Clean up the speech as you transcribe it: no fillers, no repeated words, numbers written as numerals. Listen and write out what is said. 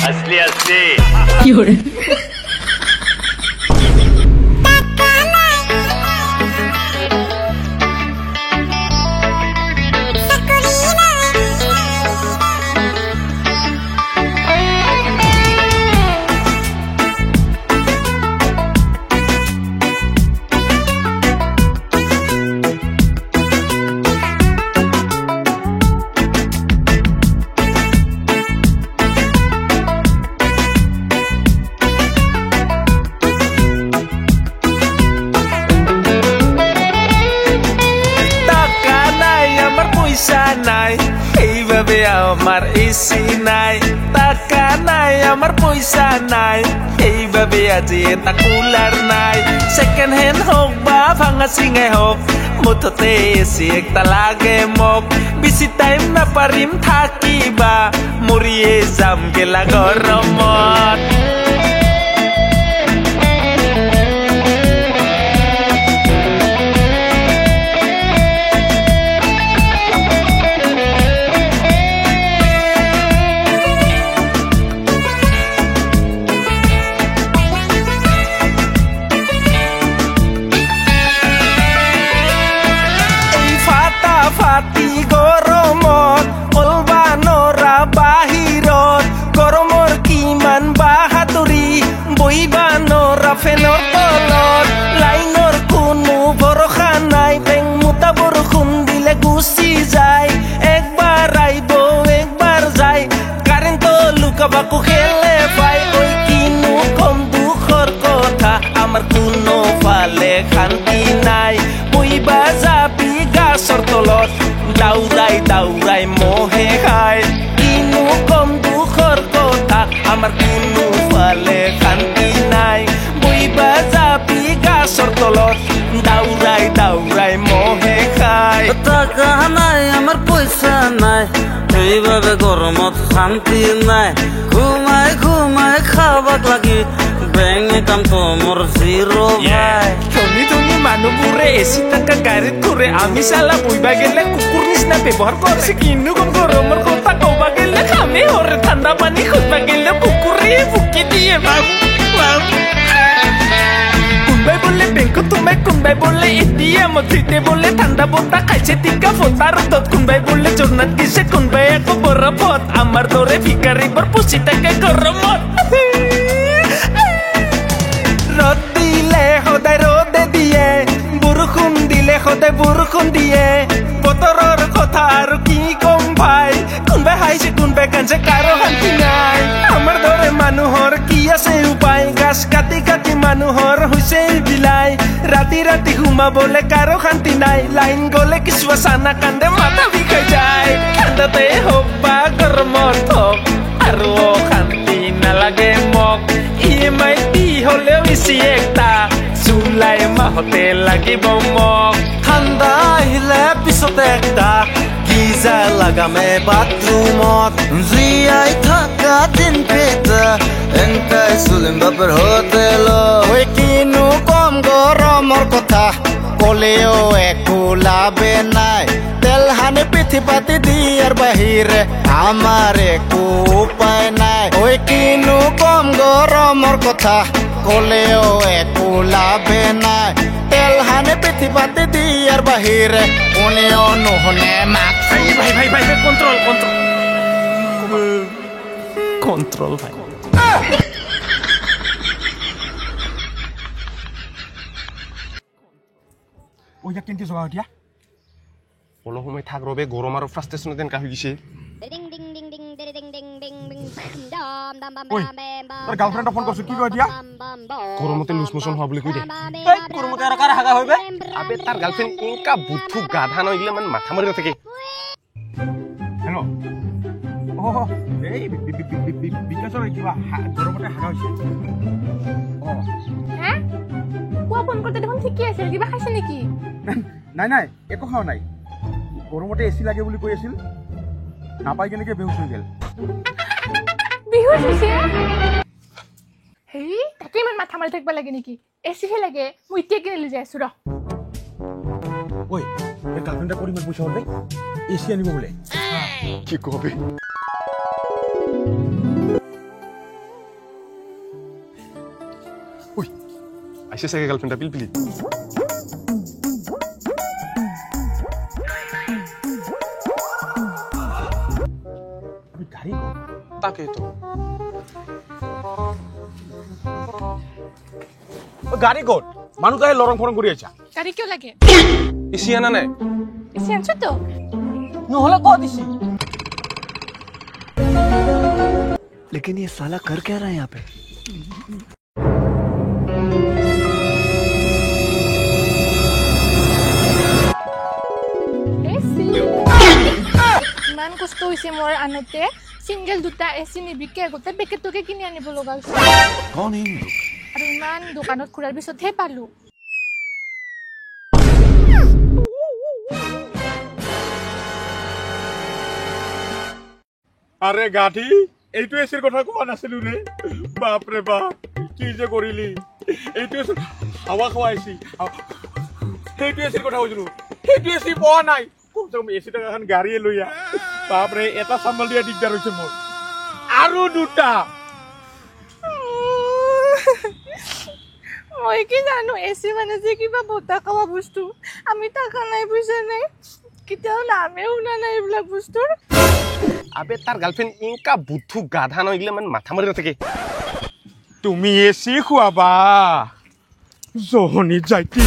असली असली আমার ইসি নাই টাকা নাই আমার পয়সা নাই এইভাবে আজি এটা কুলার নাই সেকেন্ড হ্যান্ড হোক বা ভাঙা চিঙাই হোক মুঠতে এসি একটা লাগে মোক বেশি টাইম নাপারিম থাকিবা মরিয়ে যাম গেলা গরমত ফাটি গরমত অলবা নৰা বাহিৰত গৰমৰ কিমান বাহাদুৰি বহিবা নৰা ফেনৰ তলত লাইনৰ কোনো ভৰসা নাই বেং মোটা বৰষুণ দিলে গুচি যায় একবাৰ আহিব একবাৰ যায় কাৰেণ্ট লুকাবাকো খেলে পাই ঐ কিনো কম দুখৰ কথা আমাৰ কোনো ফালে শান্তি নাই বহিবা যাবি গাছৰ তলত দাউৰাই দাউৰাই মহে খায় কিনো কম দুখৰ কথা আমাৰ কোনো ফালে শান্তি নাই বহিবা যাবি গাছৰ তলত দাউৰাই দাউৰাই মহে খায় টাকা নাই আমাৰ পইচা নাই এইভাবে গৰমত শান্তি নাই ঘুমাই ঘুমাই খাবাক লাগি বেং একাউণ্টটো মোৰ জিৰো ভাই ধনী ধনী মানুহবোৰে এচি টাকা গাড়ীত ঘূৰে আমি চালা বহিবা গেলে কুকুৰ নিচিনা ব্যৱহাৰ কৰিছে কিনো কম গৰমৰ কথা কবা গেলে খামে হৰে ঠাণ্ডা পানী খুজবা গেলে কুকুৰে ফুকি দিয়ে কোনবাই বোলে বেংকত সোমাই কোনবাই বোলে এটিএমত থিতে বোলে ঠাণ্ডা বতাহ খাইছে টিকা ফটাৰ ৰ'দত কোনবাই বোলে জোৰনাত দিছে কোনবাই আকৌ বৰফত আমাৰ দৰে ভিকাৰীবোৰ পুচি থাকে গৰমত ৰ'দ দিলে সদায় ৰ'দে দিয়ে বৰষুণ দিলে সদায় বৰষুণ দিয়ে বতৰৰ কথা আৰু কি কম ভাই কোনবাই হাইছে কোনবাই কান্দছে কাৰো শান্তি নাই আমাৰ দৰে মানুহৰ কি আছে উপায় গাছ কাটি কাটি মানুহৰ হৈছে বিলাই ৰাতি ৰাতি ঘুমাবলে কাৰো শান্তি নাই লাইন গলে কিছুৱা চানা কান্দে মাথা বিষাই যায় ঠাণ্ডাতে হওক বা গৰমত হওক আৰু শান্তি নালাগে মোক EMI দি হলেও ইচি একটা জুলাই মাহতে লাগিব মোক ঠাণ্ডা আহিলে পিছতে একটা গিজাৰ লাগামে বাথৰুমত জীয়াই থকা দিন পেটা এনেকাই চলিম বাপেৰ হোটেলত ঐ কিনো কম গৰমৰ কথা কলেও একো লাভে নাই তেল হানি পিঠি পাতি দিয়াৰ বাহিৰে আমাৰ একো উপায় নাই ঐ কিনো কম গৰমৰ কথা কলেও একো লাভে নাই তেল হানি পিঠি পাতি দিয়াৰ বাহিৰে কোনেও নুশুনে মাক ভাই ভাই ভাই ভাই কন্ট্রোল কন্ট্রোল কন্ট্রোল ভাই ওইটা কেনকে জগা দিয়া অলপ সময় থাক রবে গরম আর ফ্রাস্ট্রেশন দেন কাহি গিছে ওই তোর গার্লফ্রেন্ড ফোন করছ কি কই দিয়া গরমতে লুজ মোশন হওয়া বলে কই দে এই গরমতে আর কার হাগা হইবে আবে তার গার্লফ্রেন্ড ইনকা বুদ্ধু গাধা নইলে মানে মাথা মারি থাকে হ্যালো ও এই বিকাশৰ কিবা গৰমতে হাগা হৈছে ও হ্যাঁ কোৱা ফোন করতে দেখোন ঠিকই আছে কিবা খাইছে নেকি নাই নাই একো খাও নাই গরমতে এসি লাগে বুলি কই আছিল নাপাই কেনেকে বেহুশ হৈ গেল বিহুস হৈছে হেই তাকে ইমান মাথা মাৰি থাকিব লাগে নেকি এসি হে লাগে মই এতিয়া কিনে লৈ যাই আছো ৰ ওই এর গার্লফ্রেন্ডটা করি মত পয়সা হবে এসি আনিব বলে কি কবে আইছে চাগে গার্লফ্রেন্ডটা পিলপিলি গাড়ি তাকে তো গাড়ি কত মানুষ তাই লরং ফরং করে আইছা গাড়ি কিয় লাগে এসি আনা নাই এসি আনছো তো নহলে ক দিছি लेकिन ये साला कर क्या रहा है यहाँ पे এসি ইমান কষ্ট হৈছে মোৰ আনতে সিঙ্গেল দুটা এসি নিবিকে গোটেই পেকেটকে কিনি আনিব লগা হৈছে कौन है ये लोग আৰু ইমান দোকানত ঘূৰাৰ পিছতহে পালো আৰে গাঠি এইটো এসিৰ কথা কোৱা নাছিলো ৰে বাপ ৰে বাপ কি যে কৰিলি এইটো এসি হাৱা খোৱাইছি সেইটো এসিৰ কথা কৈছিলো সেইটো এসি পোৱা নাই কম এসি টাকা এখন গাড়ীয়ে লৈ আহ বাপ ৰে এটা চাম্বল দিয়া দিগদাৰ হৈছে মোৰ আৰু দুটা মই কি জানো এসি মানে যে কিবা বতা খাওয়া বস্তু আমি টাকা নাই পয়সা নাই কেতিয়াও নামেও শুনা নাই এইবিলাক বস্তুৰ আবে তাৰ গাৰ্লফ্ৰেন্ড ইনকা বুদ্ধু গাধা নইলে মানে মাথা মাৰি থাকে তুমি এসি খুয়াবা জহনি যাইতি